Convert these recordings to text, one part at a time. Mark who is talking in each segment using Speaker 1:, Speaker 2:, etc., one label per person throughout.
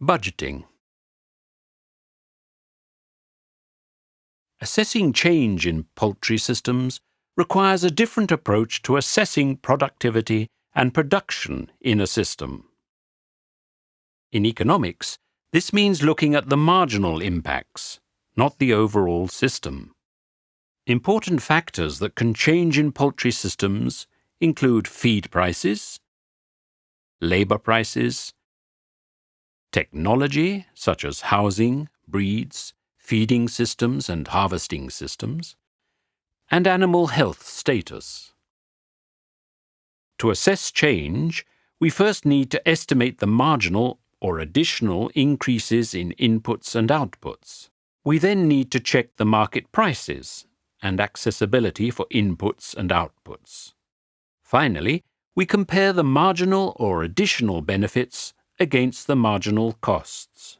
Speaker 1: Budgeting. Assessing change in poultry systems requires a different approach to assessing productivity and production in a system. In economics, this means looking at the marginal impacts, not the overall system. Important factors that can change in poultry systems include feed prices, labor prices, technology such as housing, breeds, feeding systems and harvesting systems, and animal health status. To assess change, we first need to estimate the marginal or additional increases in inputs and outputs. We then need to check the market prices and accessibility for inputs and outputs. Finally, we compare the marginal or additional benefits against the marginal costs.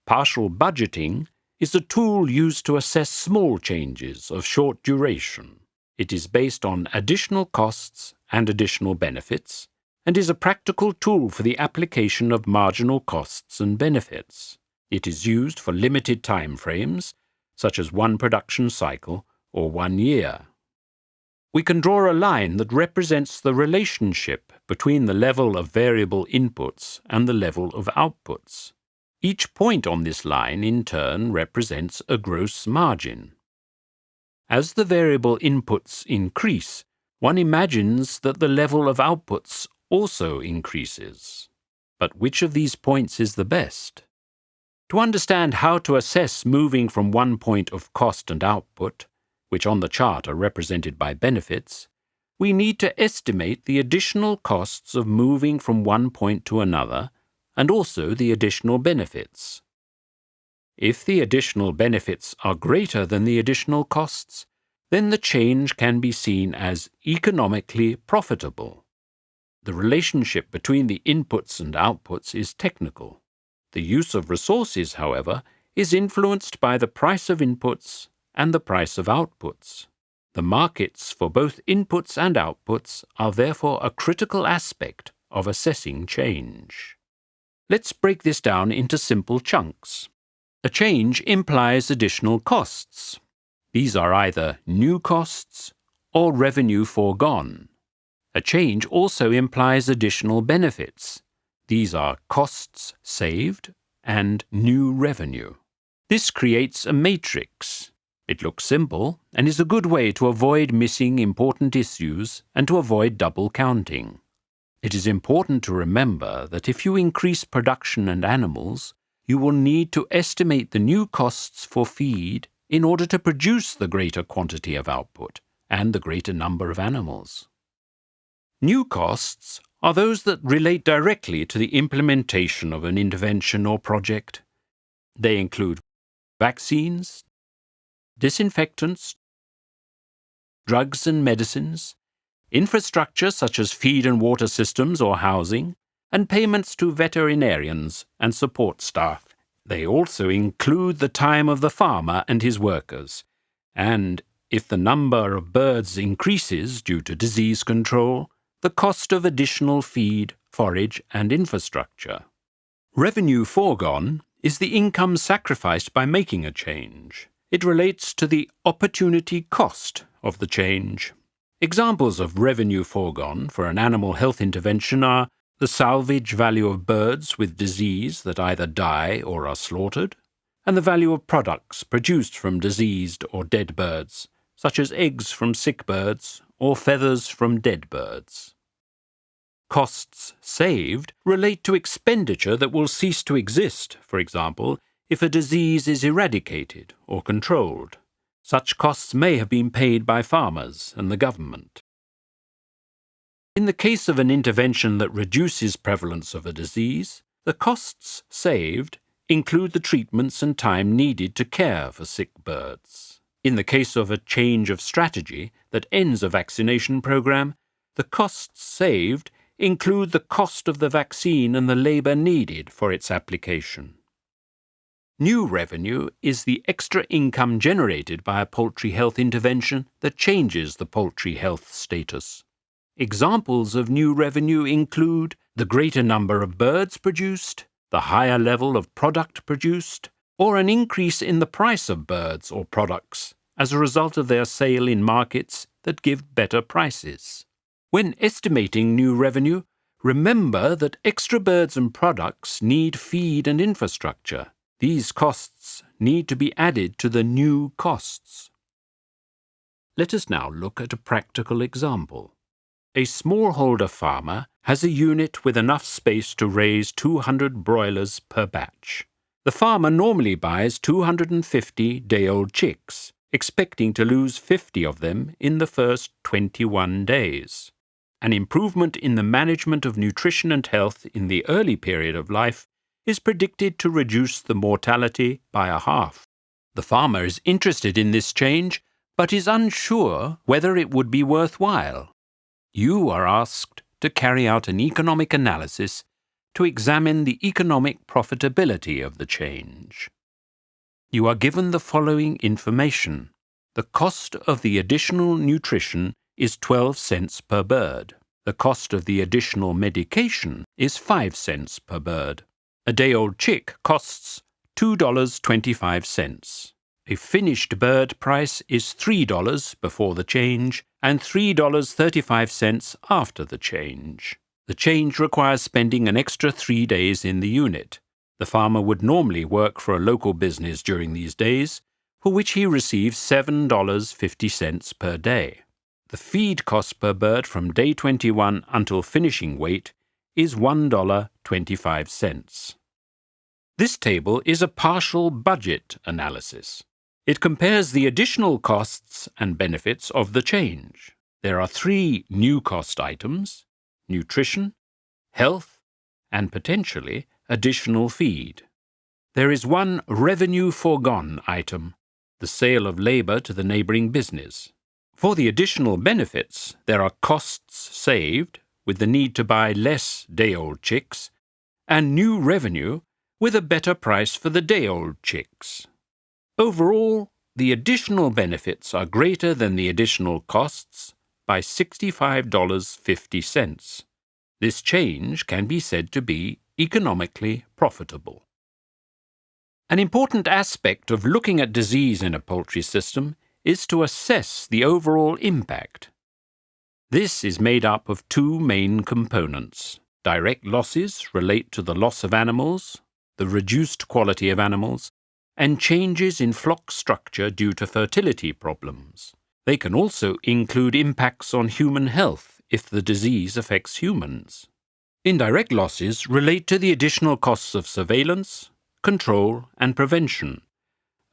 Speaker 1: Partial budgeting is a tool used to assess small changes of short duration. It is based on additional costs and additional benefits, and is a practical tool for the application of marginal costs and benefits. It is used for limited time frames, such as one production cycle or 1 year. We can draw a line that represents the relationship between the level of variable inputs and the level of outputs. Each point on this line, in turn, represents a gross margin. As the variable inputs increase, one imagines that the level of outputs also increases. But which of these points is the best? To understand how to assess moving from one point of cost and output, which on the chart are represented by benefits, we need to estimate the additional costs of moving from one point to another, and also the additional benefits. If the additional benefits are greater than the additional costs, then the change can be seen as economically profitable. The relationship between the inputs and outputs is technical. The use of resources, however, is influenced by the price of inputs and the price of outputs. The markets for both inputs and outputs are therefore a critical aspect of assessing change. Let's break this down into simple chunks. A change implies additional costs. These are either new costs or revenue foregone. A change also implies additional benefits. These are costs saved and new revenue. This creates a matrix. It looks simple and is a good way to avoid missing important issues and to avoid double counting. It is important to remember that if you increase production and animals, you will need to estimate the new costs for feed in order to produce the greater quantity of output and the greater number of animals. New costs are those that relate directly to the implementation of an intervention or project. They include vaccines, disinfectants, drugs and medicines, infrastructure such as feed and water systems or housing, and payments to veterinarians and support staff. They also include the time of the farmer and his workers, and, if the number of birds increases due to disease control, the cost of additional feed, forage, and infrastructure. Revenue foregone is the income sacrificed by making a change. It relates to the opportunity cost of the change. Examples of revenue foregone for an animal health intervention are the salvage value of birds with disease that either die or are slaughtered, and the value of products produced from diseased or dead birds, such as eggs from sick birds or feathers from dead birds. Costs saved relate to expenditure that will cease to exist, for example, if a disease is eradicated or controlled. Such costs may have been paid by farmers and the government. In the case of an intervention that reduces prevalence of a disease, the costs saved include the treatments and time needed to care for sick birds. In the case of a change of strategy that ends a vaccination program, the costs saved include the cost of the vaccine and the labor needed for its application. New revenue is the extra income generated by a poultry health intervention that changes the poultry health status. Examples of new revenue include the greater number of birds produced, the higher level of product produced, or an increase in the price of birds or products as a result of their sale in markets that give better prices. When estimating new revenue, remember that extra birds and products need feed and infrastructure. These costs need to be added to the new costs. Let us now look at a practical example. A smallholder farmer has a unit with enough space to raise 200 broilers per batch. The farmer normally buys 250 day-old chicks, expecting to lose 50 of them in the first 21 days. An improvement in the management of nutrition and health in the early period of life is predicted to reduce the mortality by a half. The farmer is interested in this change, but is unsure whether it would be worthwhile. You are asked to carry out an economic analysis to examine the economic profitability of the change. You are given the following information. The cost of the additional nutrition is 12 cents per bird. The cost of the additional medication is 5 cents per bird. A day-old chick costs $2.25. A finished bird price is $3 before the change and $3.35 after the change. The change requires spending an extra 3 days in the unit. The farmer would normally work for a local business during these days, for which he receives $7.50 per day. The feed cost per bird from day 21 until finishing weight is $1.25. This table is a partial budget analysis. It compares the additional costs and benefits of the change. There are 3 new cost items: nutrition, health, and potentially additional feed. There is 1 revenue foregone item, the sale of labor to the neighboring business. For the additional benefits, there are costs saved with the need to buy less day-old chicks and new revenue with a better price for the day-old chicks. Overall, the additional benefits are greater than the additional costs by $65.50. This change can be said to be economically profitable. An important aspect of looking at disease in a poultry system is to assess the overall impact. This is made up of 2 main components. Direct losses relate to the loss of animals, the reduced quality of animals, and changes in flock structure due to fertility problems. They can also include impacts on human health if the disease affects humans. Indirect losses relate to the additional costs of surveillance, control, and prevention,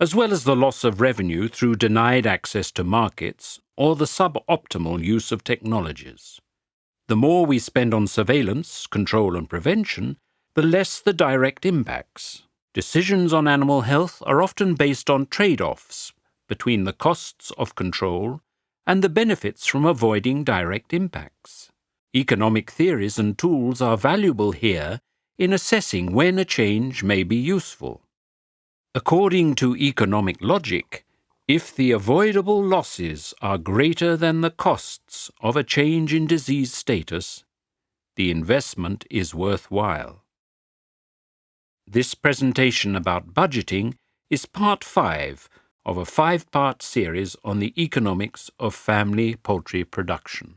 Speaker 1: as well as the loss of revenue through denied access to markets or the suboptimal use of technologies. The more we spend on surveillance, control, and prevention, the less the direct impacts. Decisions on animal health are often based on trade-offs between the costs of control and the benefits from avoiding direct impacts. Economic theories and tools are valuable here in assessing when a change may be useful. According to economic logic, if the avoidable losses are greater than the costs of a change in disease status, the investment is worthwhile. This presentation about budgeting is part 5 of a 5-part series on the economics of family poultry production.